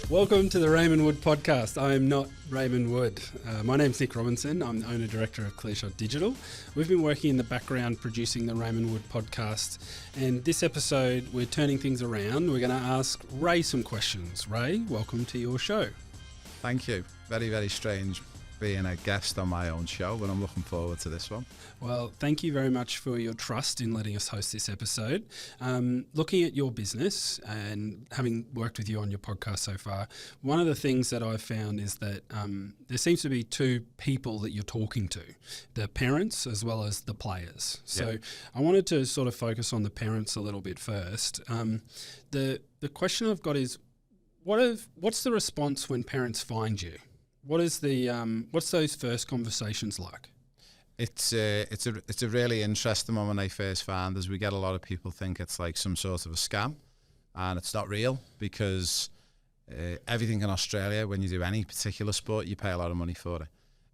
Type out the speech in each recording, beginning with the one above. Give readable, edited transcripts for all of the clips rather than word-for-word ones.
Welcome to the Raymond Wood podcast. I am not Raymond Wood. My name's Nick Robinson. I'm the owner-director of Clearshot Digital. We've been working in the background producing the Raymond Wood podcast, and this episode we're turning things around. We're going to ask Ray some questions. Ray, welcome to your show. Thank you. Very, very strange being a guest on my own show, but I'm looking forward to this one. Well, thank you very much for your trust in letting us host this episode. Looking at your business and having worked with you on your podcast so far, one of the things that I've found is that there seems to be two people that you're talking to, the parents as well as the players. So I wanted to sort of focus on the parents a little bit first. The question I've got is, what's the response when parents find you? What's those first conversations like? It's a really interesting one when I first found, as we get a lot of people think it's like some sort of a scam, and it's not real, because everything in Australia, when you do any particular sport, you pay a lot of money for it.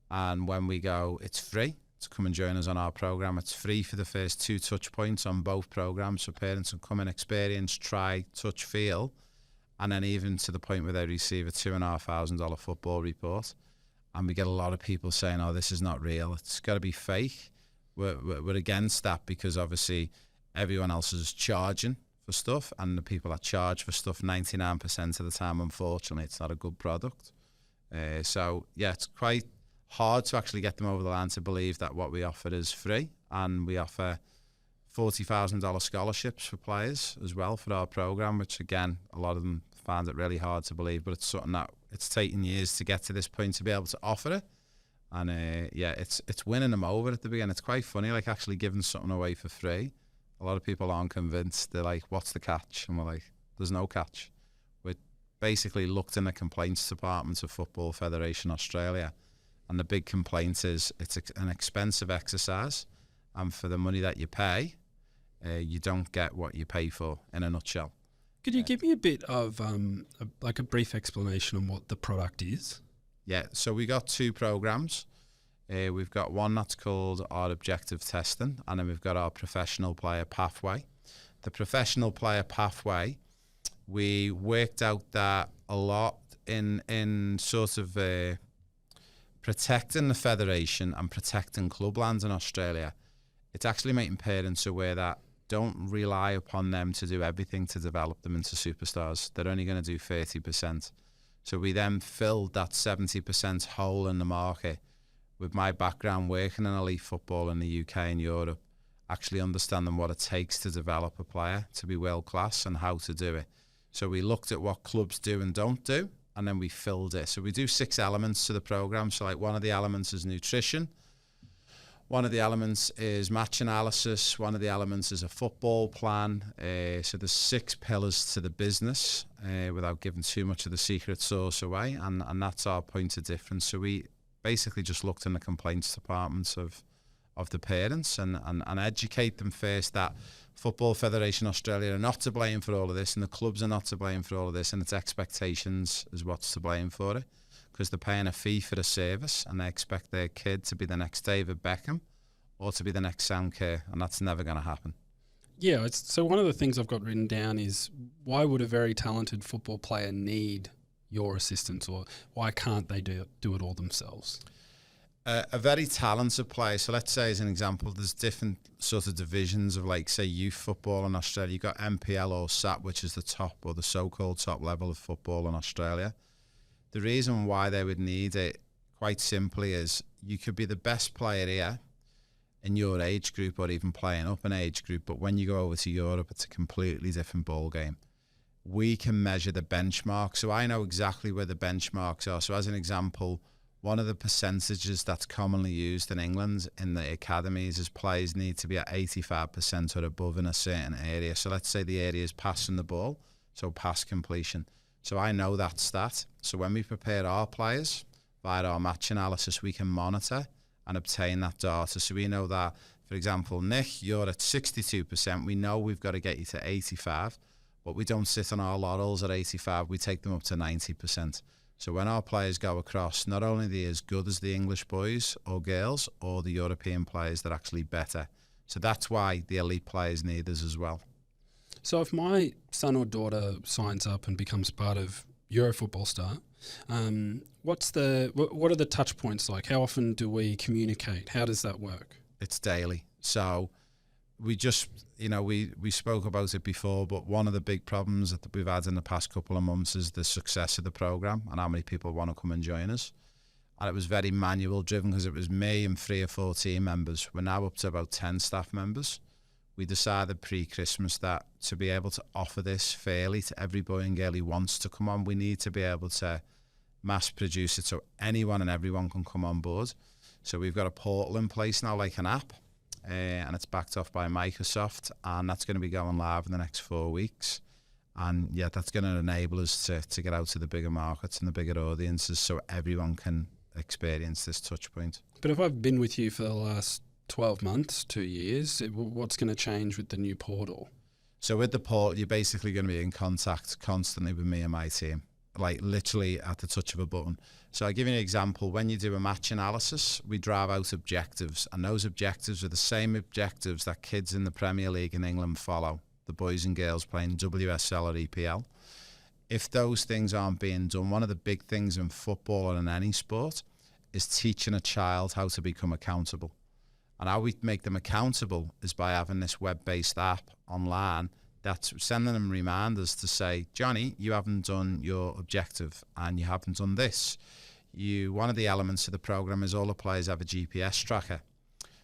And when we go, it's free to come and join us on our program. It's free for the first 2 touch points on both programs, so parents can come and experience, try, touch, feel. And then even to the point where they receive a $2,500 football report. And we get a lot of people saying, oh, this is not real. It's got to be fake. We're against that, because obviously everyone else is charging for stuff. And the people that charge for stuff 99% of the time, unfortunately, it's not a good product. So, yeah, it's quite hard to actually get them over the line to believe that what we offer is free. And we offer $40,000 scholarships for players as well for our program, which again, a lot of them find it really hard to believe, but it's something that it's taken years to get to this point to be able to offer it. And it's winning them over at the beginning. It's quite funny, like actually giving something away for free. A lot of people aren't convinced. They're like, what's the catch? And we're like, there's no catch. We basically looked in the complaints department of Football Federation Australia, and the big complaint is it's an expensive exercise, and for the money that you pay, you don't get what you pay for, in a nutshell. Could you give me a bit of a brief explanation on what the product is? Yeah, so we got 2 programs. We've got one that's called our objective testing, and then we've got our professional player pathway. The professional player pathway, we worked out that a lot in sort of protecting the federation and protecting clublands in Australia. It's actually making parents aware that don't rely upon them to do everything to develop them into superstars. They're only going to do 30%. So we then filled that 70% hole in the market with my background working in elite football in the UK and Europe, actually understanding what it takes to develop a player to be world class and how to do it. So we looked at what clubs do and don't do, and then we filled it. So we do 6 elements to the program. So like one of the elements is nutrition. One of the elements is match analysis. One of the elements is a football plan. So there's 6 pillars to the business, without giving too much of the secret sauce away. And that's our point of difference. So we basically just looked in the complaints departments of the parents and educate them first that Football Federation Australia are not to blame for all of this, and the clubs are not to blame for all of this, and its expectations is what's to blame for it. Because they're paying a fee for the service, and they expect their kid to be the next David Beckham or to be the next Sam Kerr, and that's never going to happen. Yeah, so one of the things I've got written down is, why would a very talented football player need your assistance, or why can't they do it all themselves? A very talented player, so let's say as an example, there's different sort of divisions of, like, say, youth football in Australia. You've got NPL or SAT, which is the top, or the so-called top level of football in Australia. The reason why they would need it, quite simply, is you could be the best player here in your age group, or even playing up an age group, but when you go over to Europe, it's a completely different ball game. We can measure the benchmark, so I know exactly where the benchmarks are. So as an example, one of the percentages that's commonly used in England in the academies is players need to be at 85% or above in a certain area. So let's say the area is passing the ball, so pass completion. So I know that stat. So when we prepare our players via our match analysis, we can monitor and obtain that data. So we know that, for example, Nick, you're at 62%. We know we've got to get you to 85, but we don't sit on our laurels at 85. We take them up to 90%. So when our players go across, not only are they as good as the English boys or girls or the European players, they're actually better. So that's why the elite players need us as well. So if my son or daughter signs up and becomes part of you're a football star. What are the touch points like? How often do we communicate? How does that work? It's daily. So we just, we spoke about it before, but one of the big problems that we've had in the past couple of months is the success of the program and how many people want to come and join us. And it was very manual driven because it was me and 3 or 4 team members. We're now up to about 10 staff members. We decided pre-Christmas that to be able to offer this fairly to every boy and girl who wants to come on, we need to be able to mass produce it so anyone and everyone can come on board. So we've got a portal in place now, like an app, and it's backed off by Microsoft, and that's going to be going live in the next 4 weeks. And yeah, that's going to enable us to get out to the bigger markets and the bigger audiences so everyone can experience this touch point. But if I've been with you for the last 12 months, 2 years, what's going to change with the new portal? So with the portal, you're basically going to be in contact constantly with me and my team, like literally at the touch of a button. So I'll give you an example. When you do a match analysis, we drive out objectives, and those objectives are the same objectives that kids in the Premier League in England follow, the boys and girls playing WSL or EPL. If those things aren't being done, one of the big things in football and in any sport is teaching a child how to become accountable. And how we make them accountable is by having this web-based app online that's sending them reminders to say, Johnny, you haven't done your objective and you haven't done this. One of the elements of the program is all the players have a GPS tracker.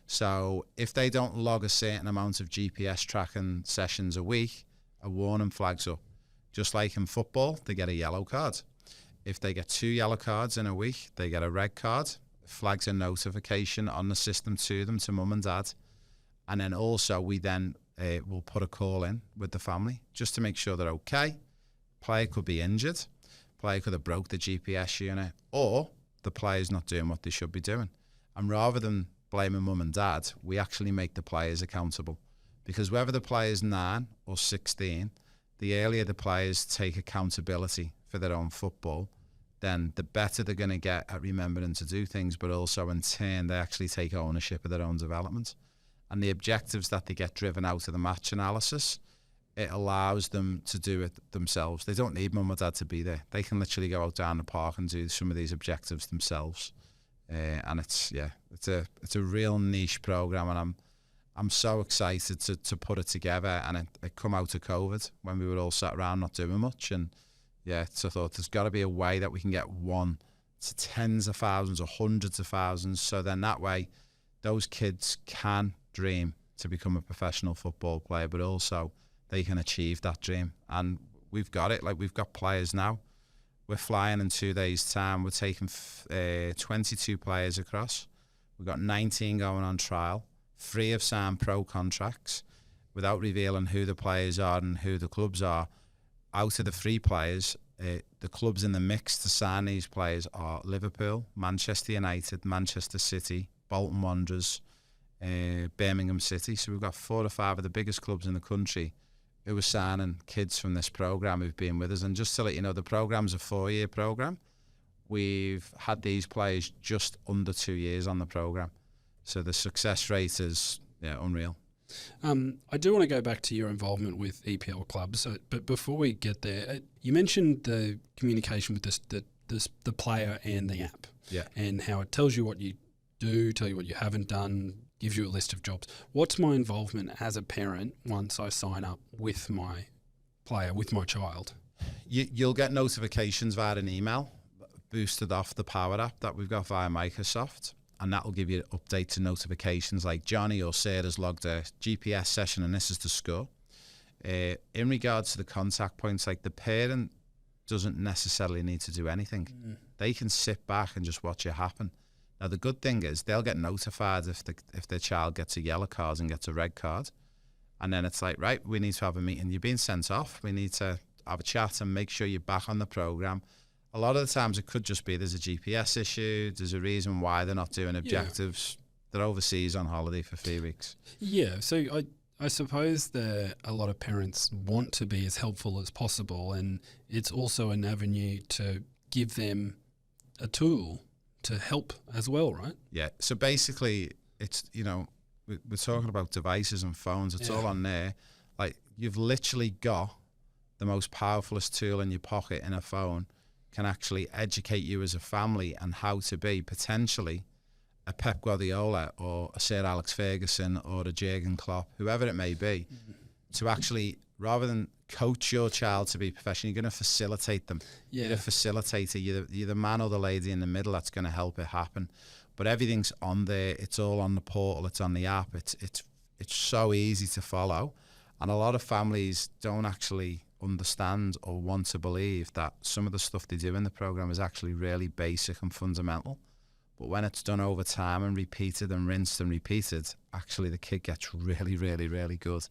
So if they don't log a certain amount of GPS tracking sessions a week, a warning flags up. Just like in football, they get a yellow card. If they get 2 yellow cards in a week, they get a red card. Flags a notification on the system to them, to mum and dad. And then also we then will put a call in with the family just to make sure they're okay. Player could be injured. Player could have broke the GPS unit, or the player's not doing what they should be doing. And rather than blaming mum and dad, we actually make the players accountable. Because whether the player's 9 or 16, the earlier the players take accountability for their own football, then the better they're going to get at remembering to do things, but also in turn they actually take ownership of their own development. And the objectives that they get driven out of the match analysis, it allows them to do it themselves. They don't need mum or dad to be there. They can literally go out down the park and do some of these objectives themselves. And it's a real niche program, and I'm so excited to put it together. And it come out of COVID when we were all sat around not doing much, and yeah, so I thought there's got to be a way that we can get 1 to tens of thousands or hundreds of thousands. So then that way, those kids can dream to become a professional football player, but also they can achieve that dream. And we've got it. Like, we've got players now. We're flying in 2 days' time. We're taking 22 players across. We've got 19 going on trial. 3 have signed pro contracts without revealing who the players are and who the clubs are. Out of the 3 players, the clubs in the mix to sign these players are Liverpool, Manchester United, Manchester City, Bolton Wanderers, Birmingham City. So we've got 4 or 5 of the biggest clubs in the country who are signing kids from this program who've been with us. And just to let you know, the program's a 4-year program. We've had these players just under 2 years on the program. So the success rate is unreal. I do want to go back to your involvement with EPL clubs, but before we get there, you mentioned the communication with the player and the app, and how it tells you what you do, tell you what you haven't done, gives you a list of jobs. What's my involvement as a parent once I sign up with my player, with my child? You'll get notifications via an email boosted off the Power App that we've got via Microsoft. And that will give you updates and notifications like Johnny or Sarah's logged a GPS session and this is the score. In regards to the contact points, like, the parent doesn't necessarily need to do anything. They can sit back and just watch it happen. Now, the good thing is they'll get notified if their child gets a yellow card and gets a red card. And then it's like, right, we need to have a meeting. You're being sent off. We need to have a chat and make sure you're back on the program. A lot of the times it could just be there's a GPS issue, there's a reason why they're not doing objectives. They're overseas on holiday for 3 weeks. Yeah, so I suppose that a lot of parents want to be as helpful as possible, and it's also an avenue to give them a tool to help as well, right? Yeah, so basically it's, we're talking about devices and phones, it's all on there. Like, you've literally got the most powerfulest tool in your pocket in a phone can actually educate you as a family and how to be potentially a Pep Guardiola or a Sir Alex Ferguson or a Jurgen Klopp, whoever it may be, to actually, rather than coach your child to be professional, you're going to facilitate them. Yeah. You're a facilitator. You're the man or the lady in the middle that's going to help it happen. But everything's on there. It's all on the portal. It's on the app. It's so easy to follow. And a lot of families don't actually understand or want to believe that some of the stuff they do in the program is actually really basic and fundamental. But when it's done over time and repeated and rinsed and repeated, actually the kid gets really, really, really good.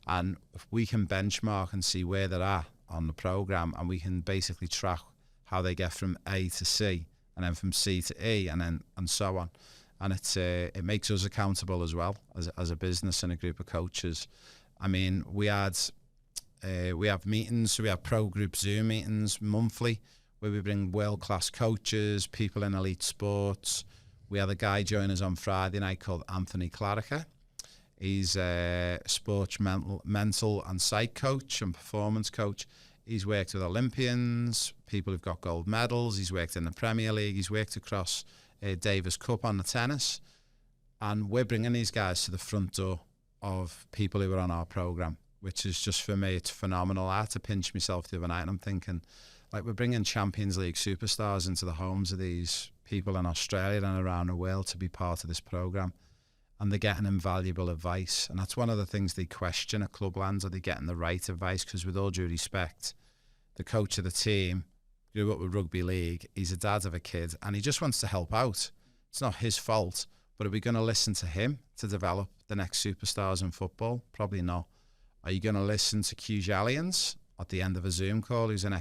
And if we can benchmark and see where they're at on the program, and we can basically track how they get from A to C, and then from C to E, and so on. And it makes us accountable as well as a business and a group of coaches. I mean, we have meetings, so we have pro group Zoom meetings monthly where we bring world-class coaches, people in elite sports. We had a guy join us on Friday night called Anthony Clarica. He's a sports mental and psych coach and performance coach. He's worked with Olympians, people who've got gold medals. He's worked in the Premier League. He's worked across Davis Cup on the tennis. And we're bringing these guys to the front door of people who are on our program, which is just, for me, it's phenomenal. I had to pinch myself the other night and I'm thinking, like, we're bringing Champions League superstars into the homes of these people in Australia and around the world to be part of this program. And they're getting invaluable advice. And that's one of the things they question at Clublands. Are they getting the right advice? Because with all due respect, the coach of the team grew up with rugby league. He's a dad of a kid and he just wants to help out. It's not his fault. But are we going to listen to him to develop the next superstars in football? Probably not. Are you going to listen to Q Jallians at the end of a Zoom call, who's an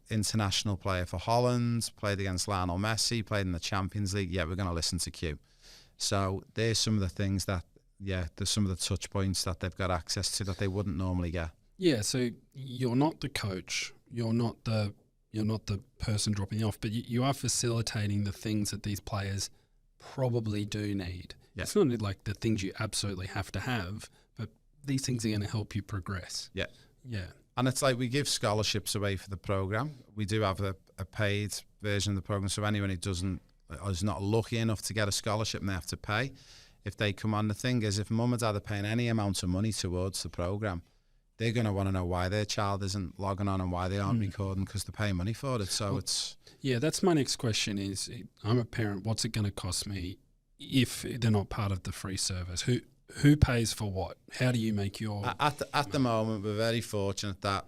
international player for Holland, played against Lionel Messi, played in the Champions League? Yeah, we're going to listen to Q. So there's some of the things that, there's some of the touch points that they've got access to that they wouldn't normally get. Yeah, so you're not the coach, you're not the person dropping off, but you are facilitating the things that these players probably do need. Yeah. It's not like the things you absolutely have to have, but these things are going to help you progress. Yeah. Yeah. And it's like we give scholarships away for the program. We do have a paid version of the program, so anyone who is not lucky enough to get a scholarship and they have to pay, if they come on, the thing is, if mum and dad are paying any amount of money towards the program, they're going to want to know why their child isn't logging on and why they aren't recording, because they're paying money for it. So yeah, that's my next question is, I'm a parent, what's it going to cost me if they're not part of the free service? Who pays for what? How do you make your... At the moment, we're very fortunate that,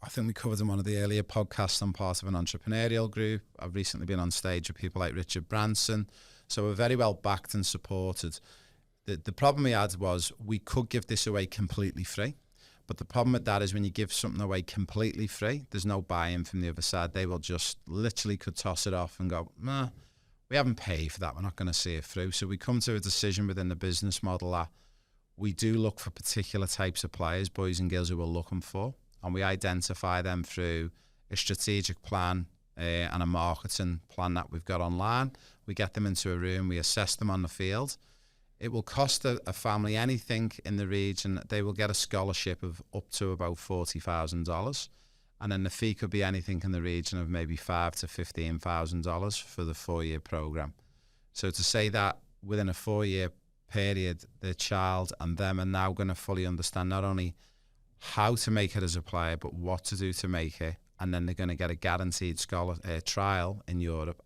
I think we covered in one of the earlier podcasts, I'm part of an entrepreneurial group. I've recently been on stage with people like Richard Branson. So we're very well backed and supported. The problem we had was we could give this away completely free. But the problem with that is when you give something away completely free, there's no buy-in from the other side. They will just literally could toss it off and go, nah, we haven't paid for that. We're not going to see it through. So we come to a decision within the business model that we do look for particular types of players, boys and girls, who we're looking for. And we identify them through a strategic plan and a marketing plan that we've got online. We get them into a room, we assess them on the field. It will cost a family anything in the region. They will get a scholarship of up to about $40,000. And then the fee could be anything in the region of maybe $5,000 to $15,000 for the 4-year program. So to say that within a 4-year period, the child and them are now going to fully understand not only how to make it as a player, but what to do to make it. And then they're going to get a guaranteed trial in Europe,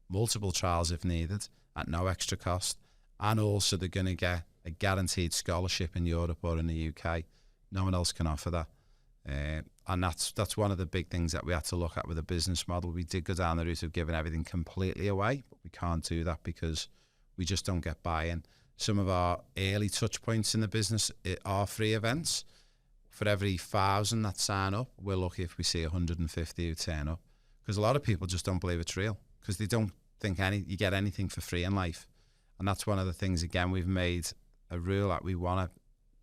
multiple trials if needed, at no extra cost. And also they're going to get a guaranteed scholarship in Europe or in the UK. No one else can offer that. And that's one of the big things that we had to look at with a business model. We did go down the route of giving everything completely away, but we can't do that because we just don't get buy-in. Some of our early touch points in the business are free events. For every 1,000 that sign up, we're lucky if we see 150 who turn up, because a lot of people just don't believe it's real because they don't think you get anything for free in life. And that's one of the things, again, we've made a rule that we want to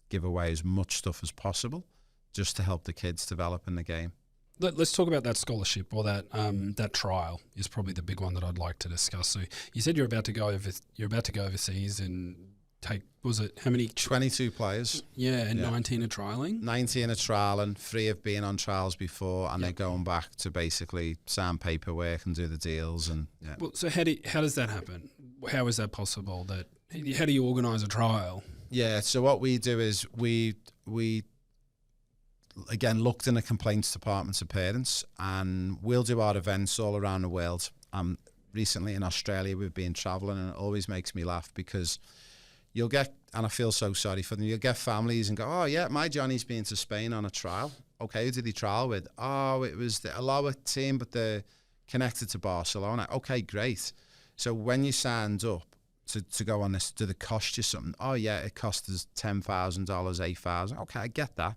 give away as much stuff as possible just to help the kids develop in the game. Let's talk about that scholarship, or that trial is probably the big one that I'd like to discuss. So you said you're about to go overseas in take, was it, how many? 22 players. Yeah, and 19 are trialling? 19 are trialing, 3 have been on trials before, and they're going back to basically sign paperwork and do the deals. And Well, so how does that happen? How is that possible? How do you organise a trial? Yeah, so what we do is we again looked in the complaints departments of parents, and we'll do our events all around the world. Recently in Australia we've been travelling, and it always makes me laugh because you'll get, and I feel so sorry for them, you'll get families and go, oh yeah, my Johnny's been to Spain on a trial. Okay, who did he trial with? Oh, it was the Alloa team, but they're connected to Barcelona. Okay, great. So when you signed up to go on this, did it cost you something? Oh yeah, it cost us $10,000, $8,000. Okay, I get that.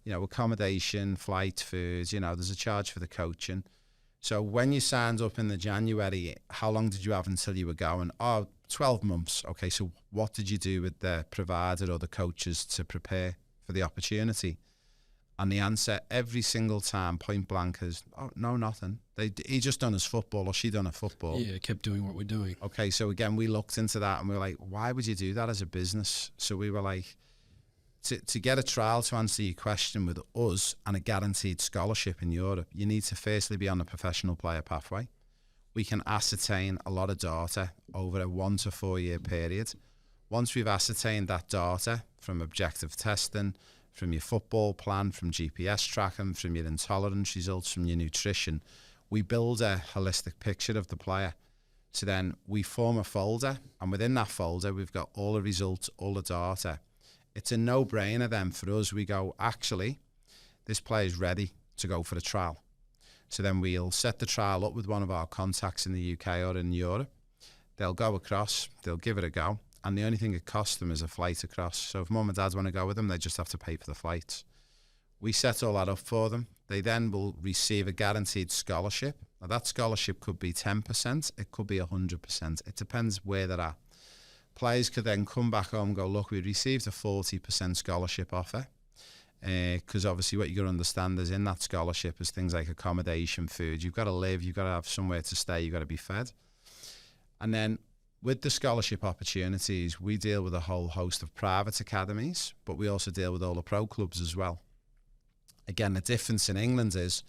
You know, accommodation, flight, food, there's a charge for the coaching. So when you signed up in the January, how long did you have until you were going? Oh, 12 months. Okay, so what did you do with the provider or the coaches to prepare for the opportunity? And the answer every single time, point blank, is, oh, no, nothing. He just done his football, or she done her football. Yeah, kept doing what we're doing. Okay, so again, we looked into that and we were like, why would you do that as a business? So we were like, to get a trial to answer your question with us and a guaranteed scholarship in Europe, you need to firstly be on the professional player pathway. We can ascertain a lot of data over a 1 to 4 year period. Once we've ascertained that data from objective testing, from your football plan, from GPS tracking, from your intolerance results, from your nutrition, we build a holistic picture of the player. So then we form a folder, and within that folder, we've got all the results, all the data. It's a no-brainer then for us. We go, actually, this player's ready to go for the trial. So then we'll set the trial up with one of our contacts in the UK or in Europe. They'll go across, they'll give it a go. And the only thing it costs them is a flight across. So if mum and dad want to go with them, they just have to pay for the flights. We set all that up for them. They then will receive a guaranteed scholarship. Now that scholarship could be 10%, it could be 100%. It depends where they're at. Players could then come back home and go, look, we received a 40% scholarship offer. Because obviously what you've got to understand is in that scholarship is things like accommodation, food. You've got to live, you've got to have somewhere to stay, you've got to be fed. And then with the scholarship opportunities, we deal with a whole host of private academies, but we also deal with all the pro clubs as well. Again, the difference in England is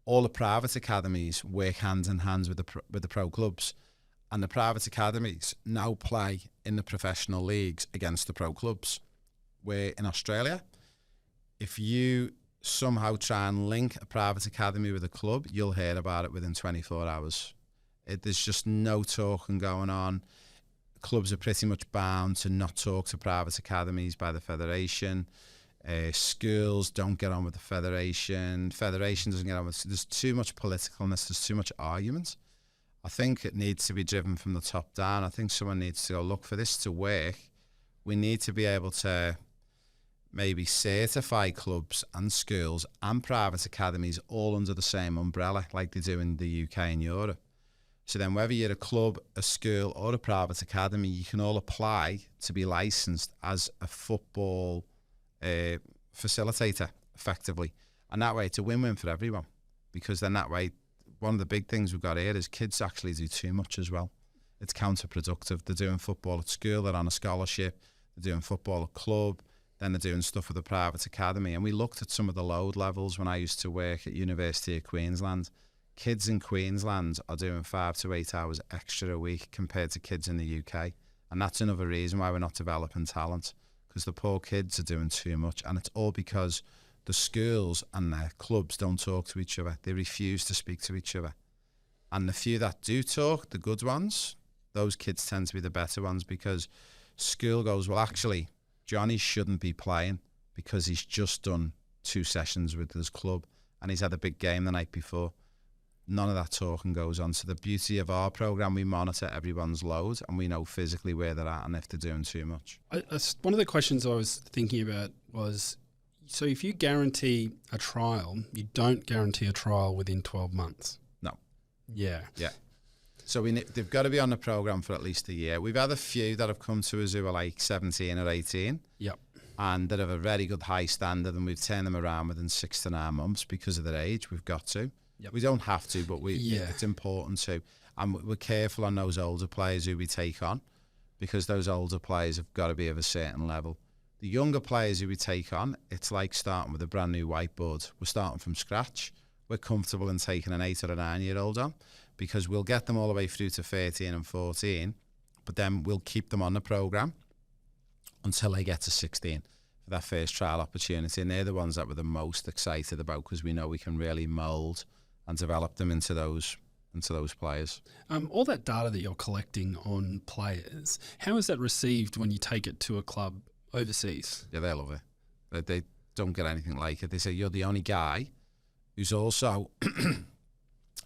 all the private academies work hand in hand with the pro clubs, and the private academies now play in the professional leagues against the pro clubs. Where in Australia, if you somehow try and link a private academy with a club, you'll hear about it within 24 hours. There's just no talking going on. Clubs are pretty much bound to not talk to private academies by the federation. Schools don't get on with the federation. Federation doesn't get on with. There's too much politicalness. There's too much argument. I think it needs to be driven from the top down. I think someone needs to go, look, for this to work, we need to be able to maybe certify clubs and schools and private academies all under the same umbrella like they do in the UK and Europe. So then whether you're a club, a school or a private academy, you can all apply to be licensed as a football facilitator effectively. And that way it's a win-win for everyone, because then that way one of the big things we've got here is kids actually do too much as well. It's counterproductive. They're doing football at school, they're on a scholarship, they're doing football at club, then they're doing stuff with the private academy. And we looked at some of the load levels when I used to work at University of Queensland. Kids in Queensland are doing 5 to 8 hours extra a week compared to kids in the UK. And that's another reason why we're not developing talent, because the poor kids are doing too much. And it's all because the schools and the clubs don't talk to each other. They refuse to speak to each other. And the few that do talk, the good ones, those kids tend to be the better ones, because school goes, well, actually, Johnny shouldn't be playing because he's just done 2 sessions with his club and he's had a big game the night before. None of that talking goes on. So the beauty of our programme, we monitor everyone's load and we know physically where they're at and if they're doing too much. One of the questions I was thinking about was, so if you guarantee a trial, you don't guarantee a trial within 12 months? No. Yeah. Yeah. So they've got to be on the programme for at least a year. We've had a few that have come to us who are like 17 or 18. Yep. And that have a very good high standard, and we've turned them around within 6 to 9 months because of their age. We've got to. Yep. We don't have to, but it's important to. And we're careful on those older players who we take on, because those older players have got to be of a certain level. The younger players who we take on, it's like starting with a brand new whiteboard. We're starting from scratch. We're comfortable in taking an 8 or a 9-year-old on, because we'll get them all the way through to 13 and 14, but then we'll keep them on the programme until they get to 16 for that first trial opportunity. And they're the ones that we're the most excited about, because we know we can really mould and develop them into those players. All that data that you're collecting on players, how is that received when you take it to a club overseas? Yeah, they love it. They don't get anything like it. They say, you're the only guy who's also,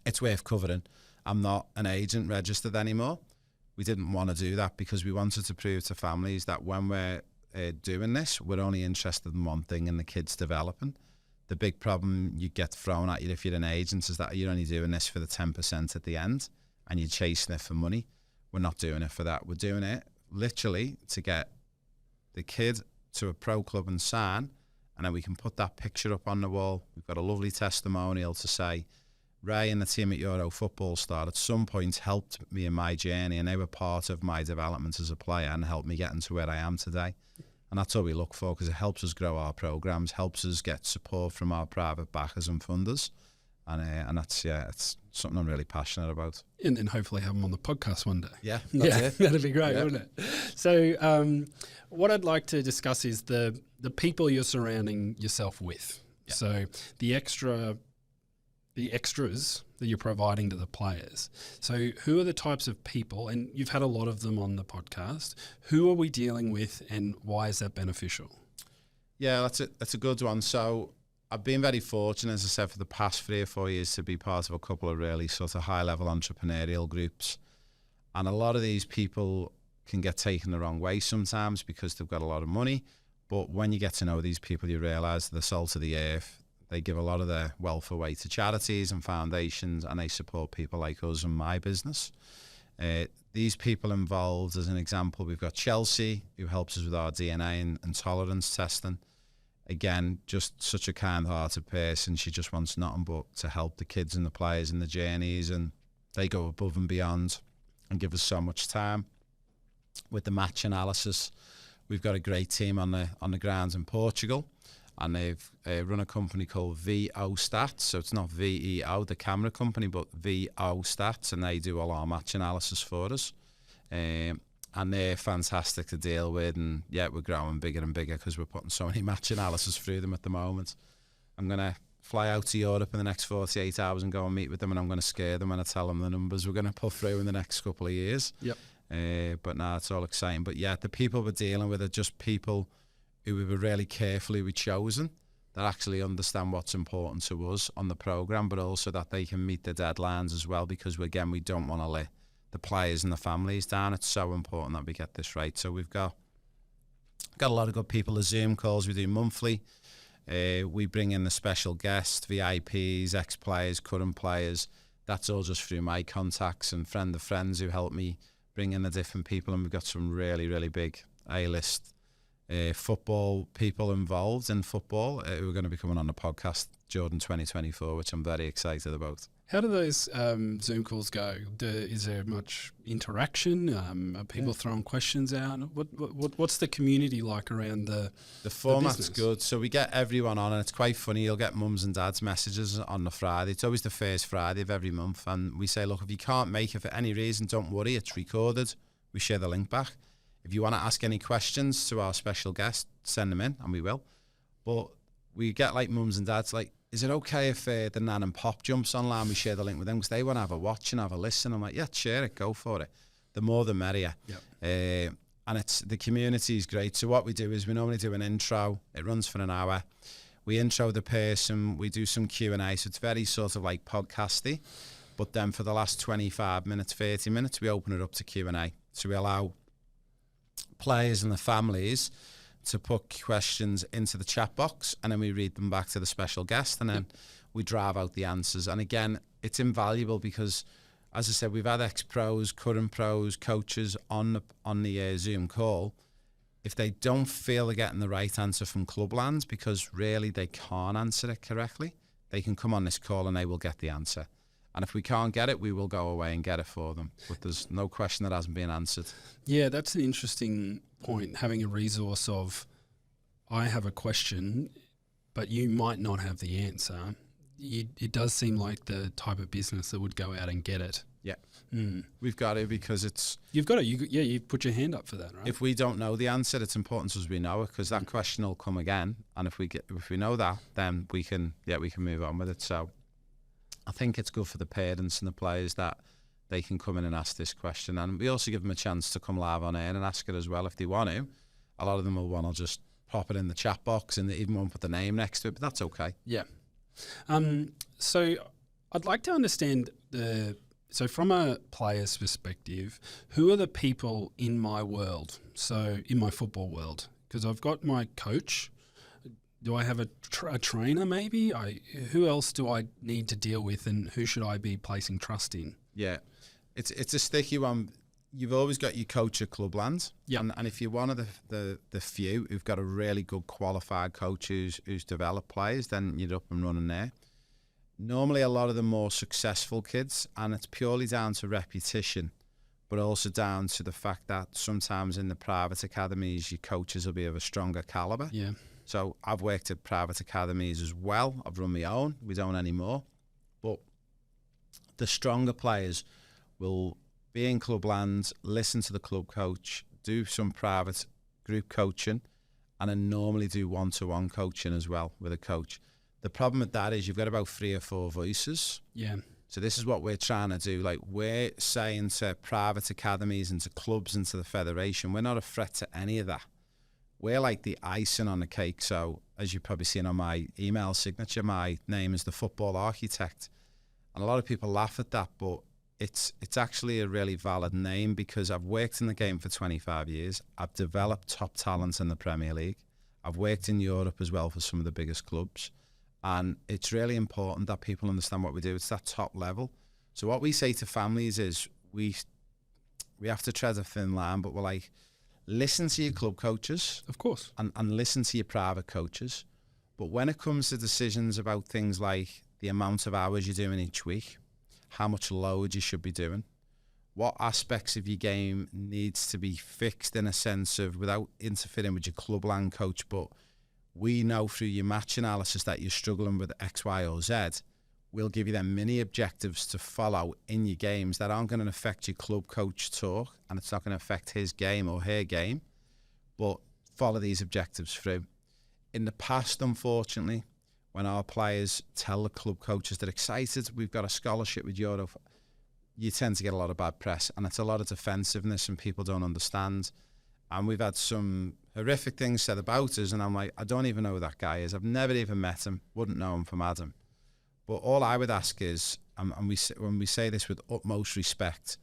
it's worth covering, I'm not an agent registered anymore. We didn't want to do that because we wanted to prove to families that when we're doing this, we're only interested in one thing, in the kids developing. The big problem you get thrown at you if you're an agent is that you're only doing this for the 10% at the end and you're chasing it for money. We're not doing it for that. We're doing it literally to get the kid to a pro club and sign, and then we can put that picture up on the wall. We've got a lovely testimonial to say, Ray and the team at Euro Football Star at some point helped me in my journey, and they were part of my development as a player and helped me get into where I am today. And that's all we look for, because it helps us grow our programmes, helps us get support from our private backers and funders. And that's, it's something I'm really passionate about. And then hopefully have them on the podcast one day. Yeah, that's it. That'd be great, wouldn't it? So what I'd like to discuss is the people you're surrounding yourself with. Yeah. So the extras that you're providing to the players. So who are the types of people, and you've had a lot of them on the podcast, who are we dealing with and why is that beneficial? Yeah, that's a good one. So I've been very fortunate, as I said, for the past 3 or 4 years to be part of a couple of really sort of high-level entrepreneurial groups. And a lot of these people can get taken the wrong way sometimes because they've got a lot of money. But when you get to know these people, you realise they're the salt of the earth. They give a lot of their wealth away to charities and foundations, and they support people like us and my business. These people involved, as an example, we've got Chelsea, who helps us with our DNA and tolerance testing. Again, just such a kind-hearted person. She just wants nothing but to help the kids and the players in the journeys, and they go above and beyond and give us so much time. With the match analysis, we've got a great team on the grounds in Portugal, and they've run a company called VO Stats. So it's not VEO, the camera company, but VO Stats, and they do all our match analysis for us. And they're fantastic to deal with, and yeah, we're growing bigger and bigger because we're putting so many match analysis through them at the moment. I'm going to fly out to Europe in the next 48 hours and go and meet with them, and I'm going to scare them when I tell them the numbers we're going to put through in the next couple of years. Yep. But now it's all exciting. But yeah, the people we're dealing with are just people who we were really carefully chosen, that actually understand what's important to us on the programme, but also that they can meet the deadlines as well, because we don't want to let the players and the families down. It's so important that we get this right. So we've got a lot of good people. The Zoom calls we do monthly. We bring in the special guests, VIPs, ex-players, current players. That's all just through my contacts and friend of friends who help me bring in the different people. And we've got some really, really big A-list football people involved in football who are going to be coming on the podcast Jordan 2024, which I'm very excited about. How do those Zoom calls go? Is there much interaction? Are people throwing questions out? What's the community like around the format's good. So we get everyone on, and it's quite funny. You'll get mums and dads messages on the Friday. It's always the first Friday of every month, and we say, look, if you can't make it for any reason, don't worry. It's recorded. We share the link back. If you want to ask any questions to our special guest, send them in, and we will. But we get like mums and dads like, is it okay if the nan and pop jumps online? We share the link with them because they want to have a watch and have a listen. I'm like, yeah, share it, go for it. The more the merrier. Yep. And the community is great. So what we do is we normally do an intro. It runs for an hour. We intro the person. We do some Q&A. So it's very sort of like podcasty. But then for the last 25 minutes, 30 minutes, we open it up to Q&A. So we allow players and the families to put questions into the chat box, and then we read them back to the special guest, and then we drive out the answers. And again, it's invaluable because, as I said, we've had ex-pros, current pros, coaches on the Zoom call. If they don't feel they're getting the right answer from Clubland, because really they can't answer it correctly, they can come on this call and they will get the answer. And if we can't get it, we will go away and get it for them. But there's no question that hasn't been answered. Yeah, that's an interesting point, having a resource of, I have a question, but you might not have the answer. It does seem like the type of business that would go out and get it. Yeah. We've got to, because it's... You've got to. You put your hand up for that, right? If we don't know the answer, it's important to us we know it, because that question will come again. And if we know that, then we can move on with it. So I think it's good for the parents and the players that they can come in and ask this question. And we also give them a chance to come live on air and ask it as well if they want to. A lot of them will want to just pop it in the chat box and they even won't put the name next to it, but that's okay. Yeah. So I'd like to understand so from a player's perspective, who are the people in my world, so in my football world? Because I've got my coach. Do I have a trainer maybe? Who else do I need to deal with, and who should I be placing trust in? Yeah, it's a sticky one. You've always got your coach at Clubland. Yeah. And if you're one of the few who've got a really good qualified coach who's developed players, then you're up and running there. Normally a lot of the more successful kids, and it's purely down to repetition, but also down to the fact that sometimes in the private academies, your coaches will be of a stronger calibre. Yeah. So I've worked at private academies as well. I've run my own. We don't anymore. But the stronger players will be in Clubland, listen to the club coach, do some private group coaching, and then normally do one-to-one coaching as well with a coach. The problem with that is you've got about 3 or 4 voices. Yeah. So this is what we're trying to do. Like, we're saying to private academies and to clubs and to the federation, we're not a threat to any of that. We're like the icing on the cake. So as you've probably seen on my email signature, my name is the Football Architect. And a lot of people laugh at that, but it's actually a really valid name, because I've worked in the game for 25 years. I've developed top talent in the Premier League. I've worked in Europe as well for some of the biggest clubs. And it's really important that people understand what we do. It's that top level. So what we say to families is we have to tread a thin line, but we're like, listen to your club coaches. Of course. And listen to your private coaches. But when it comes to decisions about things like the amount of hours you're doing each week, how much load you should be doing, what aspects of your game needs to be fixed in a sense of, without interfering with your clubland coach, but we know through your match analysis that you're struggling with X, Y, or Z, we'll give you them mini objectives to follow in your games that aren't going to affect your club coach talk, and it's not going to affect his game or her game, but follow these objectives through. In the past, unfortunately, when our players tell the club coaches they're excited, we've got a scholarship with Euro, you tend to get a lot of bad press, and it's a lot of defensiveness and people don't understand. And we've had some horrific things said about us, and I'm like, I don't even know who that guy is. I've never even met him, wouldn't know him from Adam. But all I would ask is, and when we say this with utmost respect,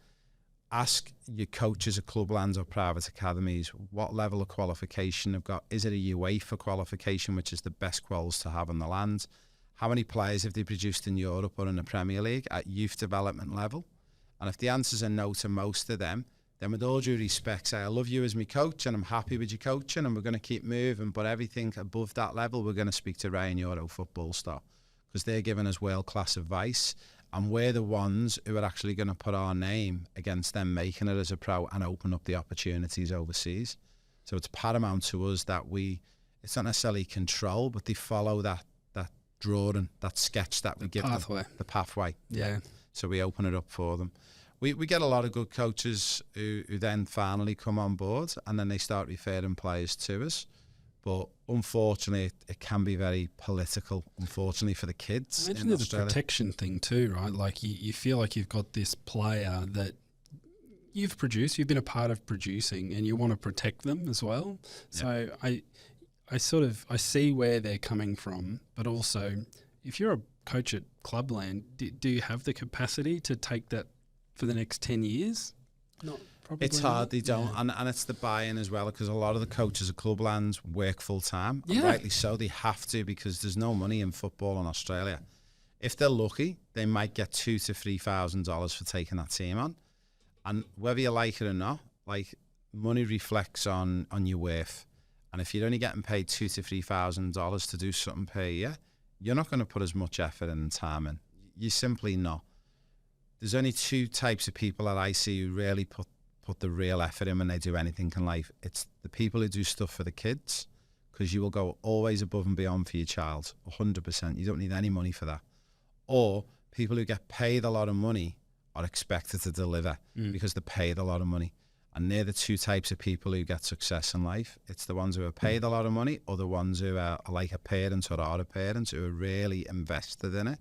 ask your coaches at Clubland or private academies what level of qualification they've got. Is it a UEFA qualification, which is the best quals to have on the land? How many players have they produced in Europe or in the Premier League at youth development level? And if the answers are no to most of them, then with all due respect, say, I love you as my coach and I'm happy with your coaching and we're going to keep moving, but everything above that level, we're going to speak to Ryan Euro Football Star, because they're giving us world-class advice, and we're the ones who are actually going to put our name against them making it as a pro and open up the opportunities overseas. So it's paramount to us that it's not necessarily control, but they follow that drawing, that sketch that we give them, the pathway. Yeah. So we open it up for them. We get a lot of good coaches who then finally come on board, and then they start referring players to us. But unfortunately, it can be very political, unfortunately, for the kids. I imagine there's a protection thing too, right? Like you feel like you've got this player that you've produced, you've been a part of producing, and you want to protect them as well. So I see where they're coming from, but also if you're a coach at Clubland, do you have the capacity to take that for the next 10 years? Probably it's hard, they don't. Yeah. And it's the buy-in as well, because a lot of the coaches at Clubland work full-time. Yeah. And rightly so, they have to, because there's no money in football in Australia. If they're lucky, they might get $2,000 to $3,000 for taking that team on. And whether you like it or not, like, money reflects on your worth. And if you're only getting paid $2,000 to $3,000 to do something per year, you're not going to put as much effort and time in. You're simply not. there's only two types of people that I see who really put the real effort in when they do anything in life. It's the people who do stuff for the kids, because you will go always above and beyond for your child, 100%. You don't need any money for that. Or people who get paid a lot of money are expected to deliver because they're paid a lot of money. And they're the two types of people who get success in life. It's the ones who are paid a lot of money, or the ones who are like a parent or are a parent who are really invested in it.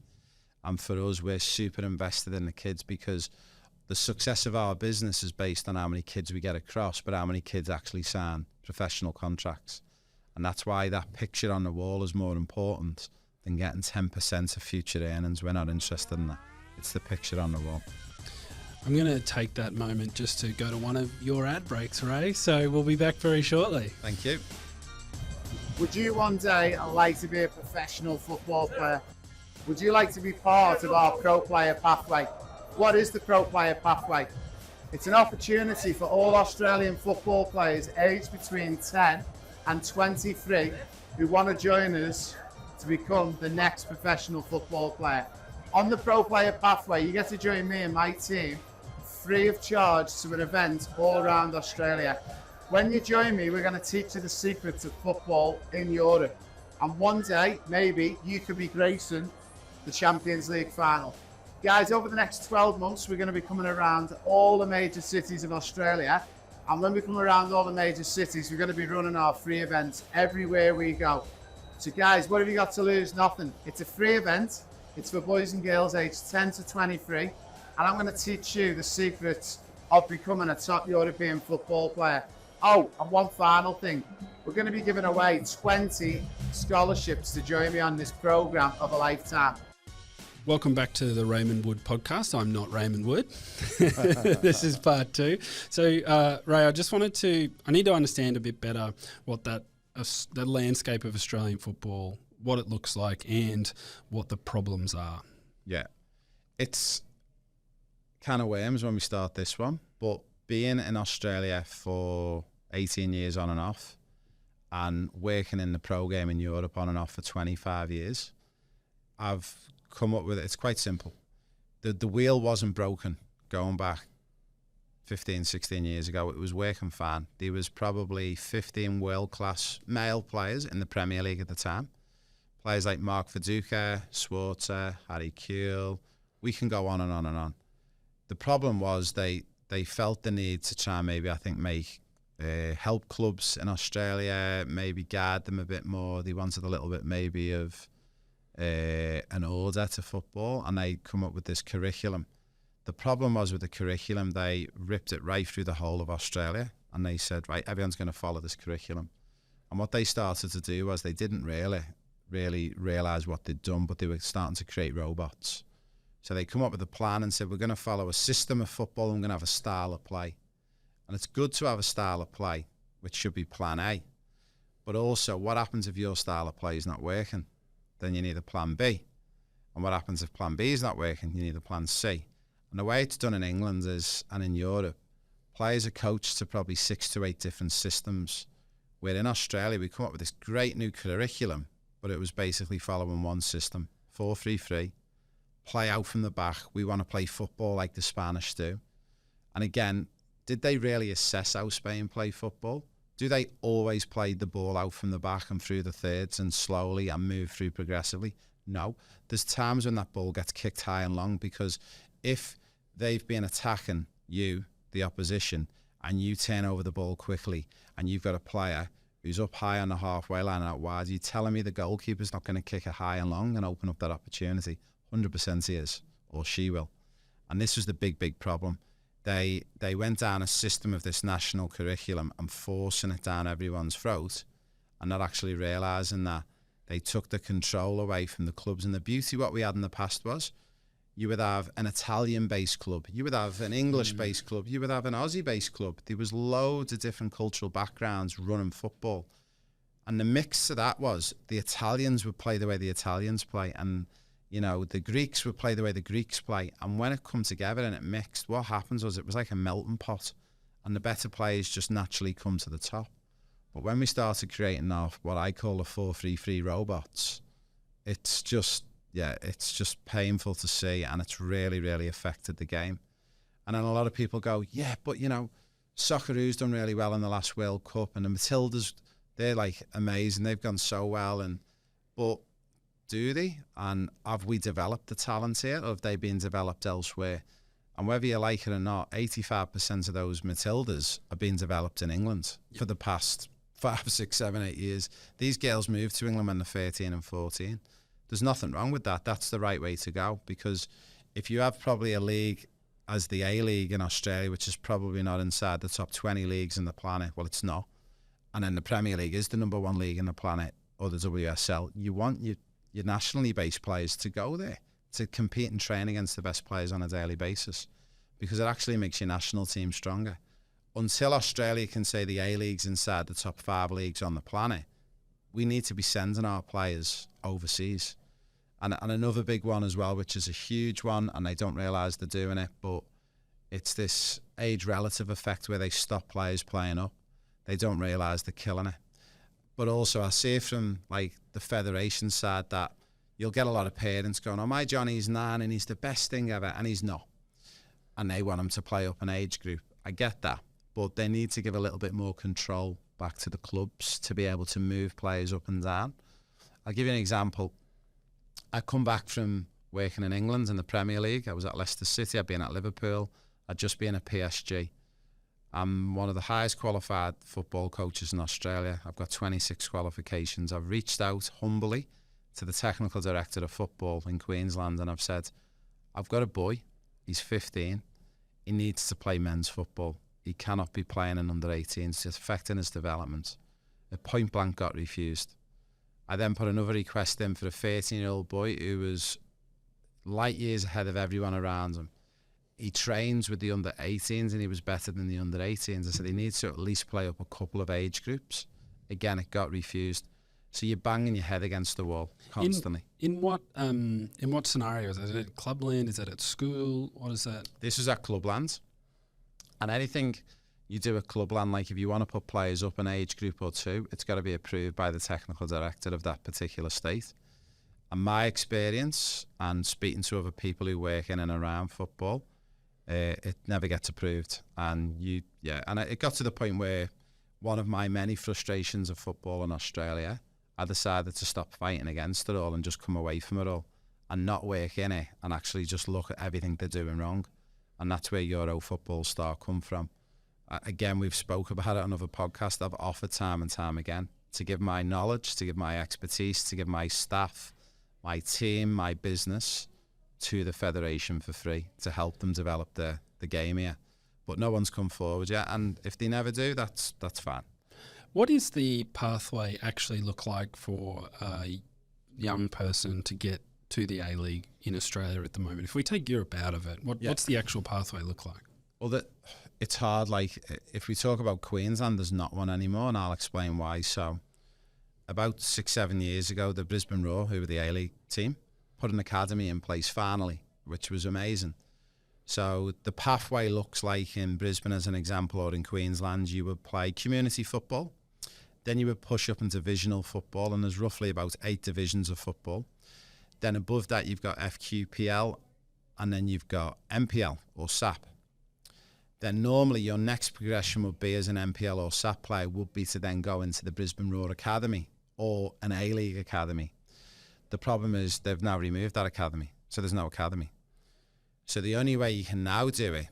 And for us, we're super invested in the kids, because the success of our business is based on how many kids we get across, but how many kids actually sign professional contracts. And that's why that picture on the wall is more important than getting 10% of future earnings. We're not interested in that. It's the picture on the wall. I'm going to take that moment just to go to one of your ad breaks, Ray. So we'll be back very shortly. Thank you. Would you one day like to be a professional football player? Would you like to be part of our pro player pathway? What is the pro player pathway? It's an opportunity for all Australian football players aged between 10 and 23 who want to join us to become the next professional football player. On the pro player pathway, you get to join me and my team free of charge to an event all around Australia. When you join me, we're going to teach you the secrets of football in Europe. And one day, maybe, you could be gracing the Champions League final. Guys, over the next 12 months, we're going to be coming around all the major cities of Australia. And when we come around all the major cities, we're going to be running our free events everywhere we go. So guys, what have you got to lose? Nothing. It's a free event. It's for boys and girls aged 10 to 23. And I'm going to teach you the secrets of becoming a top European football player. Oh, and one final thing. We're going to be giving away 20 scholarships to join me on this program of a lifetime. Welcome back to the Raymond Wood podcast. I'm not Raymond Wood. This is part 2. So, Ray, I need to understand a bit better what the landscape of Australian football, what it looks like, and what the problems are. Yeah. It's can of worms when we start this one, but being in Australia for 18 years on and off, and working in the pro game in Europe on and off for 25 years, I've come up with it. It's quite simple. The wheel wasn't broken going back 15, 16 years ago. It was working fine. There was probably 15 world-class male players in the Premier League at the time. Players like Mark Viduka, Schwarzer, Harry Kewell. We can go on and on and on. The problem was they felt the need to try and make help clubs in Australia, maybe guard them a bit more. They wanted a little bit maybe of an order to football, and they come up with this curriculum. The problem was with the curriculum, they ripped it right through the whole of Australia, and they said, right, everyone's going to follow this curriculum. And what they started to do was they didn't really realise what they'd done, but they were starting to create robots. So they come up with a plan and said, we're going to follow a system of football, and we're going to have a style of play. And it's good to have a style of play, which should be plan A. But also, what happens if your style of play is not working? Then you need a plan B. And what happens if plan B is not working? You need a plan C. And the way it's done in England and in Europe, players are coached to probably 6 to 8 different systems. Where in Australia, we come up with this great new curriculum, but it was basically following one system, 4-3-3, play out from the back. We want to play football like the Spanish do. And again, did they really assess how Spain play football? Do they always play the ball out from the back and through the thirds and slowly and move through progressively? No. There's times when that ball gets kicked high and long, because if they've been attacking you, the opposition, and you turn over the ball quickly and you've got a player who's up high on the halfway line and out wide, you're telling me the goalkeeper's not going to kick it high and long and open up that opportunity? 100% he is, or she will. And this was the big problem. They went down a system of this national curriculum and forcing it down everyone's throat, and not actually realising that they took the control away from the clubs. And the beauty what we had in the past was, you would have an Italian-based club, you would have an English-based club, you would have an Aussie-based club. There was loads of different cultural backgrounds running football. And the mix to that was, the Italians would play the way the Italians play, and the Greeks would play the way the Greeks play. And when it come together and it mixed, what happens was it was like a melting pot, and the better players just naturally come to the top. But when we started creating what I call the 4-3-3 robots, it's just yeah, it's just painful to see, and it's really, really affected the game. And then a lot of people go, yeah, but you know, Socceroos done really well in the last World Cup, and the Matildas, they're like amazing. They've gone so well, but do they? And have we developed the talent here, or have they been developed elsewhere? And whether you like it or not, 85% of those Matildas are being developed in England for the past 5, 6, 7, 8 years. These girls moved to England when they're 13 and 14. There's nothing wrong with that. That's the right way to go, because if you have probably a league as the A-League in Australia, which is probably not inside the top 20 leagues in the planet, well, it's not. And then the Premier League is the number 1 league in the planet, or the WSL. You want your nationally based players to go there, to compete and train against the best players on a daily basis, because it actually makes your national team stronger. Until Australia can say the A-League's inside the top 5 leagues on the planet, we need to be sending our players overseas. And another big one as well, which is a huge one, and they don't realise they're doing it, but it's this age relative effect where they stop players playing up. They don't realise they're killing it. But also I see from like the federation side that you'll get a lot of parents going, oh, my Johnny's 9 and he's the best thing ever, and he's not. And they want him to play up an age group. I get that, but they need to give a little bit more control back to the clubs to be able to move players up and down. I'll give you an example. I come back from working in England in the Premier League. I was at Leicester City, I'd been at Liverpool, I'd just been at PSG. I'm one of the highest qualified football coaches in Australia. I've got 26 qualifications. I've reached out humbly to the technical director of football in Queensland, and I've said, I've got a boy, he's 15, he needs to play men's football. He cannot be playing in under 18s, it's affecting his development. It point blank got refused. I then put another request in for a 13-year-old boy who was light years ahead of everyone around him. He trains with the under 18s and he was better than the under 18s. I said he needs to at least play up a couple of age groups. Again, it got refused. So you're banging your head against the wall constantly. In what scenarios? Is it at Clubland? Is it at school? What is that? This is at Clubland. And anything you do at Clubland, like if you want to put players up an age group or 2, it's got to be approved by the technical director of that particular state. And my experience and speaking to other people who work in and around football, it never gets approved. And it got to the point where one of my many frustrations of football in Australia, I decided to stop fighting against it all and just come away from it all and not work in it and actually just look at everything they're doing wrong. And that's where Euro football star come from. Again, we've spoke about it on other podcasts. I've offered time and time again to give my knowledge, to give my expertise, to give my staff, my team, my business to the federation for free to help them develop the game here. But no one's come forward yet, and if they never do, that's fine. What does the pathway actually look like for a young person to get to the A-League in Australia at the moment? If we take Europe out of it, what's the actual pathway look like? Well, it's hard. Like, if we talk about Queensland, there's not one anymore, and I'll explain why. So, about 6, 7 years ago, the Brisbane Roar, who were the A-League team, put an academy in place finally, which was amazing. So, the pathway looks like in Brisbane, as an example, or in Queensland, you would play community football, then you would push up into divisional football, and there's roughly about 8 divisions of football. Then above that, you've got FQPL, and then you've got MPL or SAP. Then normally your next progression would be, as an MPL or SAP player, would be to then go into the Brisbane Roar Academy or an A-League Academy. The problem is they've now removed that academy, so there's no academy. So the only way you can now do it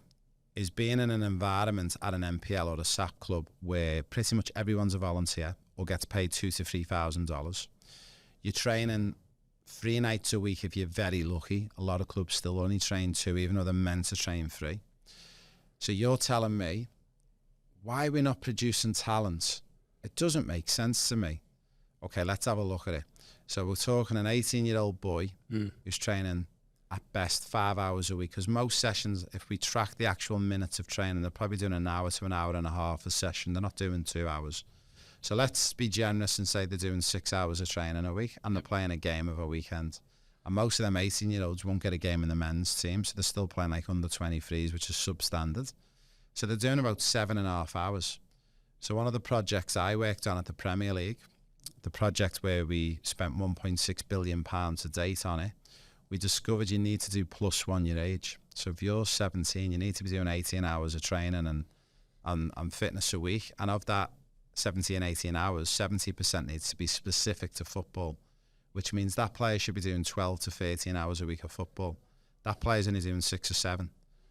is being in an environment at an MPL or a SAP club where pretty much everyone's a volunteer or gets paid $2,000 to $3,000. You're training 3 nights a week if you're very lucky. A lot of clubs still only train 2, even though they're meant to train 3. So you're telling me why we're not producing talent? It doesn't make sense to me. Okay, let's have a look at it. So we're talking an 18-year-old boy who's training at best 5 hours a week, because most sessions, if we track the actual minutes of training, they're probably doing an hour to an hour and a half a session. They're not doing 2 hours. So let's be generous and say they're doing 6 hours of training a week and they're playing a game of a weekend. And most of them 18-year-olds won't get a game in the men's team, so they're still playing like under 23s, which is substandard. So they're doing about 7.5 hours. So one of the projects I worked on at the Premier League the project where we spent £1.6 billion to date on it, we discovered you need to do +1 your age. So if you're 17, you need to be doing 18 hours of training and fitness a week. And of that 17, 18 hours, 70% needs to be specific to football, which means that player should be doing 12 to 13 hours a week of football. That player's only doing 6 or 7.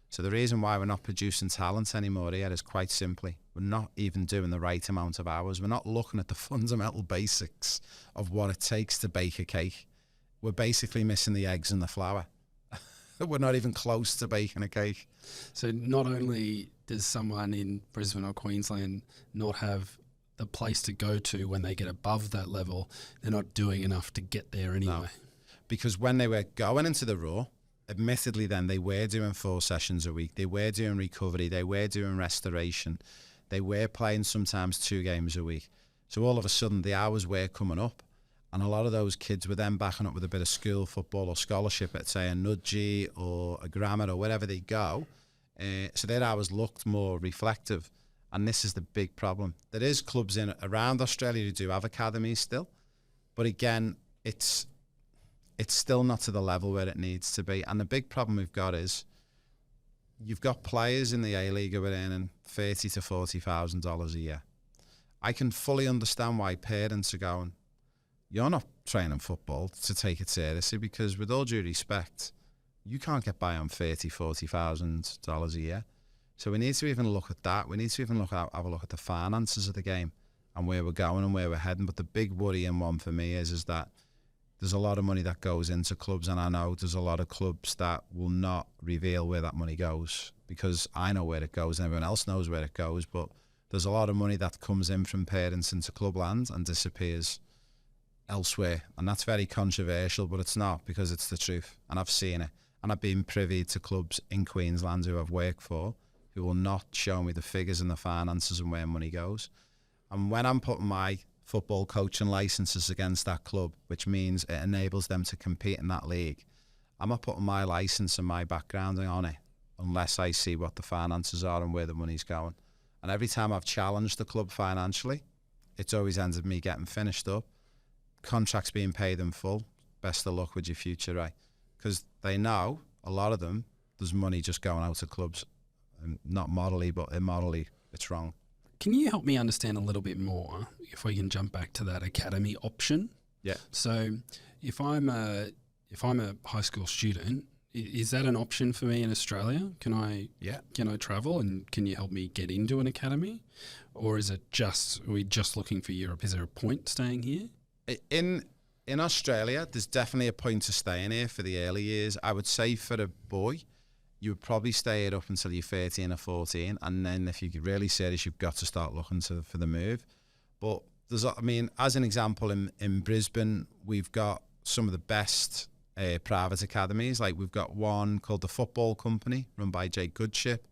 So the reason why we're not producing talent anymore here is quite simply, we're not even doing the right amount of hours. We're not looking at the fundamental basics of what it takes to bake a cake. We're basically missing the eggs and the flour. We're not even close to baking a cake. So not only does someone in Brisbane or Queensland not have the place to go to when they get above that level, they're not doing enough to get there anyway. No. Because when they were going into the Raw, admittedly then they were doing 4 sessions a week. They were doing recovery. They were doing restoration. They were playing sometimes 2 games a week. So all of a sudden the hours were coming up. And a lot of those kids were then backing up with a bit of school football or scholarship at, say, a Nudgee or a Grammar or wherever they go. So their hours looked more reflective. And this is the big problem. There is clubs in around Australia who do have academies still. But again, it's still not to the level where it needs to be. And the big problem we've got is you've got players in the A-League who are earning $30,000 to $40,000 a year. I can fully understand why parents are going, you're not training football to take it seriously, because with all due respect, you can't get by on $30,000, $40,000 a year. So we need to even look at that. We need to even have a look at the finances of the game and where we're going and where we're heading. But the big worrying one for me is that there's a lot of money that goes into clubs, and I know there's a lot of clubs that will not reveal where that money goes, because I know where it goes and everyone else knows where it goes, but there's a lot of money that comes in from parents into clubland and disappears elsewhere. And that's very controversial, but it's not, because it's the truth. And I've seen it. And I've been privy to clubs in Queensland who I've worked for who will not show me the figures and the finances and where money goes. And when I'm putting my football coaching licenses against that club, which means it enables them to compete in that league, I'm not putting my license and my background on it unless I see what the finances are and where the money's going. And every time I've challenged the club financially, it's always ended me getting finished up, contracts being paid in full, best of luck with your future, right? Because they know, a lot of them, there's money just going out to clubs, and not morally, but immorally, it's wrong. Can you help me understand a little bit more, if we can jump back to that academy option? Yeah. So if I'm a high school student, is that an option for me in Australia? Can I travel, and can you help me get into an academy? Or is it are we just looking for Europe? Is there a point staying here? In Australia, there's definitely a point to staying here for the early years. I would say for a boy, you would probably stay here up until you're 13 or 14, and then if you're really serious, you've got to start looking for the move. But as an example, in Brisbane, we've got some of the best private academies. Like, we've got one called the Football Company, run by Jake Goodship.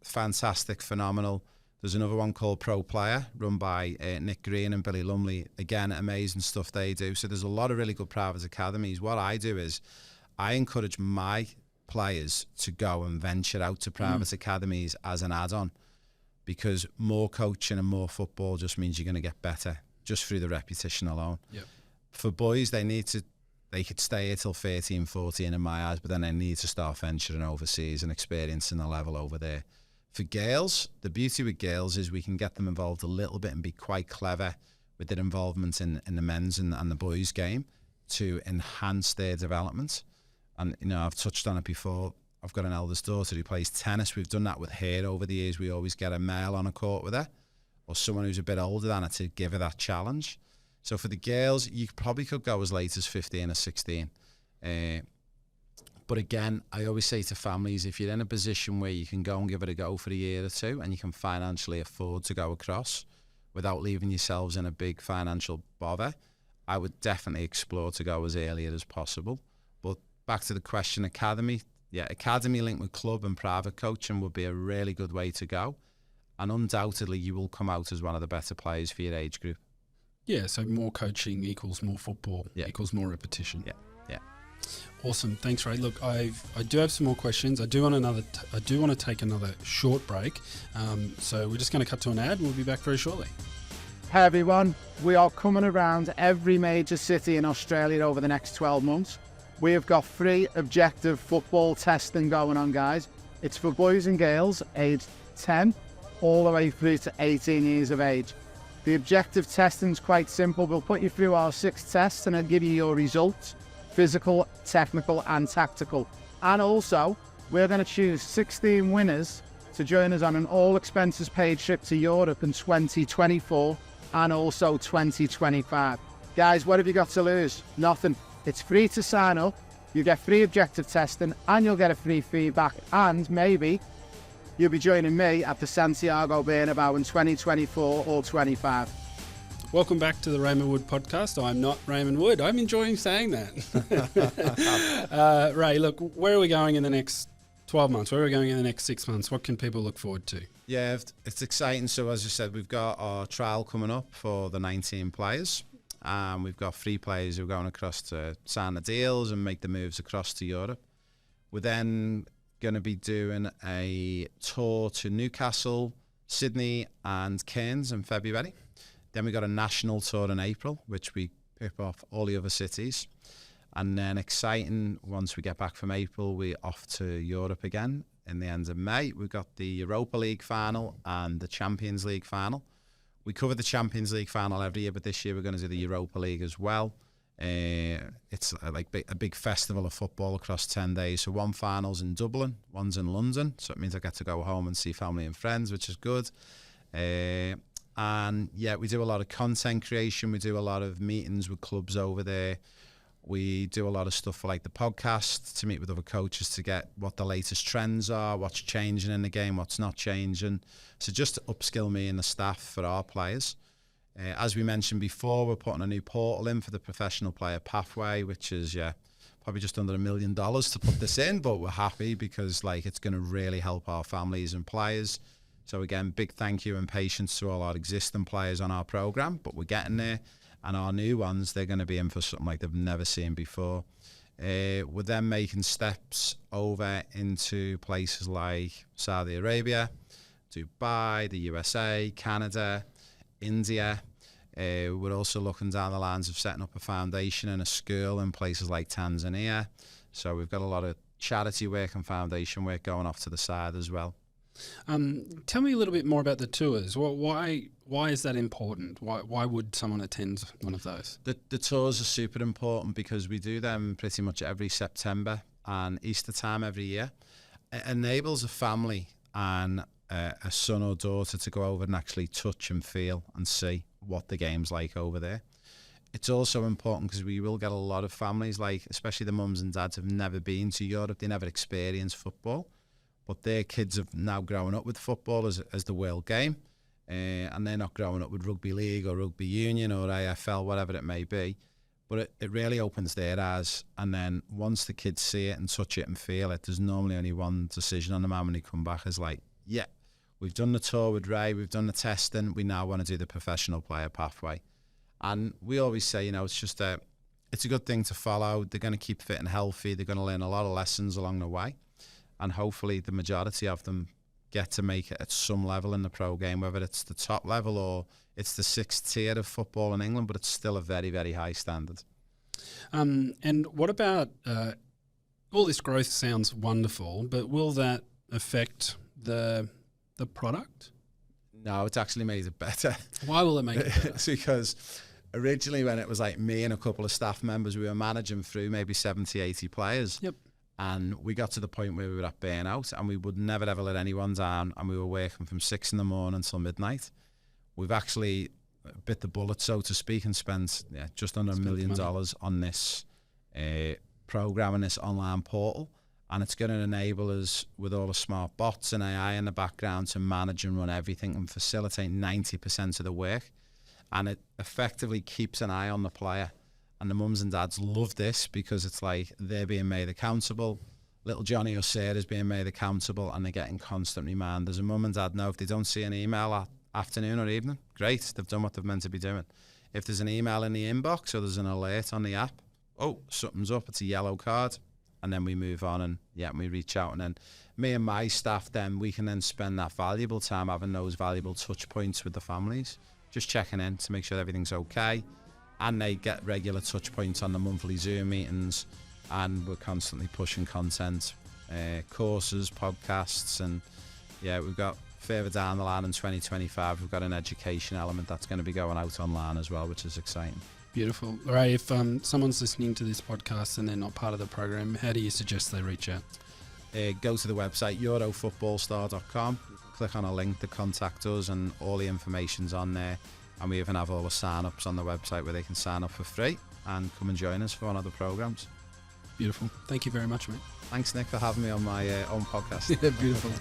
Fantastic, phenomenal. There's another one called Pro Player, run by Nick Green and Billy Lumley. Again, amazing stuff they do. So there's a lot of really good private academies. What I do is I encourage my players to go and venture out to private academies as an add-on, because more coaching and more football just means you're going to get better just through the repetition alone. Yep. For boys, they could stay here till 13, 14 in my eyes, but then they need to start venturing overseas and experiencing the level over there. For girls, the beauty with girls is we can get them involved a little bit and be quite clever with their involvement in the men's and the boys' game to enhance their development. And, I've touched on it before. I've got an eldest daughter who plays tennis. We've done that with her over the years. We always get a male on a court with her, or someone who's a bit older than her, to give her that challenge. So for the girls, you probably could go as late as 15 or 16. But again, I always say to families, if you're in a position where you can go and give it a go for a year or two, and you can financially afford to go across without leaving yourselves in a big financial bother, I would definitely explore to go as early as possible. But back to the question, academy linked with club and private coaching would be a really good way to go. And undoubtedly, you will come out as one of the better players for your age group. Yeah, so more coaching equals more football, equals more repetition. Yeah. Awesome, thanks, Ray. Look, I do have some more questions. I do want to take another short break. So we're just going to cut to an ad. We'll be back very shortly. Hey everyone, we are coming around every major city in Australia over the next 12 months. We have got free objective football testing going on, guys. It's for boys and girls aged 10 all the way through to 18 years of age. The objective testing is quite simple. We'll put you through our 6 tests and I'll give you your results, physical, technical and tactical. And also, we're going to choose 16 winners to join us on an all expenses paid trip to Europe in 2024 and also 2025. Guys, what have you got to lose? Nothing. It's free to sign up. You get free objective testing and you'll get a free feedback, and maybe you'll be joining me at the Santiago Bernabeu in 2024 or 25. Welcome back to the Raymond Wood podcast. I'm not Raymond Wood. I'm enjoying saying that. Ray, look, where are we going in the next 12 months? Where are we going in the next 6 months? What can people look forward to? Yeah, it's exciting. So as you said, we've got our trial coming up for the 19 players. We've got 3 players who are going across to sign the deals and make the moves across to Europe. We're then going to be doing a tour to Newcastle, Sydney and Cairns in February. Then we got a national tour in April, which we pick off all the other cities. And then exciting, once we get back from April, we're off to Europe again. In the end of May, we've got the Europa League final and the Champions League final. We cover the Champions League final every year, but this year we're going to do the Europa League as well. It's like a big festival of football across 10 days. So one final's in Dublin, one's in London. So it means I get to go home and see family and friends, which is good. And yeah, we do a lot of content creation. We do a lot of meetings with clubs over there. We do a lot of stuff for like the podcast, to meet with other coaches to get what the latest trends are, what's changing in the game, what's not changing. So just to upskill me and the staff for our players. As we mentioned before, we're putting a new portal in for the professional player pathway, which is probably just under $1 million to put this in, but we're happy because like it's going to really help our families and players. So again, big thank you and patience to all our existing players on our program, but we're getting there. And our new ones, they're going to be in for something like they've never seen before. We're then making steps over into places like Saudi Arabia, Dubai, the USA, Canada, India. We're also looking down the lines of setting up a foundation and a school in places like Tanzania. So we've got a lot of charity work and foundation work going off to the side as well. Tell me a little bit more about the tours. Why is that important? Why would someone attend one of those? The tours are super important because we do them pretty much every September and Easter time every year. It enables a family and a son or daughter to go over and actually touch and feel and see what the game's like over there. It's also important because we will get a lot of families, like especially the mums and dads, have never been to Europe. They never experienced football. But their kids have now grown up with football as the world game, and they're not growing up with rugby league or rugby union or AFL, whatever it may be. But it really opens their eyes, and then once the kids see it and touch it and feel it, there's normally only one decision on the man when they come back is like, yeah, we've done the tour with Ray, we've done the testing, we now want to do the professional player pathway. And we always say, it's a good thing to follow. They're going to keep fit and healthy. They're going to learn a lot of lessons along the way. And hopefully the majority of them get to make it at some level in the pro game, whether it's the top level or it's the 6th tier of football in England, but it's still a very, very high standard. And what about all this growth sounds wonderful, but will that affect the product? No, it's actually made it better. Why will it make it better? It's because originally when it was like me and a couple of staff members, we were managing through maybe 70, 80 players. Yep. And we got to the point where we were at burnout and we would never ever let anyone down, and we were working from 6 a.m. until midnight. We've actually bit the bullet, so to speak, and spent just under $1 million on this program and this online portal. And it's going to enable us, with all the smart bots and AI in the background, to manage and run everything and facilitate 90% of the work. And it effectively keeps an eye on the player. And the mums and dads love this because it's like they're being made accountable. Little Johnny or Sarah's being made accountable, and they're getting constant reminders. A mum and dad know if they don't see an email afternoon or evening, great, they've done what they're meant to be doing. If there's an email in the inbox or there's an alert on the app, oh, something's up, it's a yellow card. And then we move on and we reach out. And then me and my staff, then we can then spend that valuable time having those valuable touch points with the families just checking in to make sure everything's okay. And they get regular touch points on the monthly Zoom meetings, and we're constantly pushing content, courses, podcasts, and yeah, we've got further down the line in 2025, we've got an education element that's going to be going out online as well, which is exciting. Beautiful. Ray, if someone's listening to this podcast and they're not part of the program, how do you suggest they reach out? Go to the website eurofootballstar.com, click on a link to contact us, and all the information's on there. And we even have all the sign-ups on the website where they can sign up for free and come and join us for one of the programs. Beautiful. Thank you very much, mate. Thanks, Nick, for having me on my own podcast. Yeah, beautiful.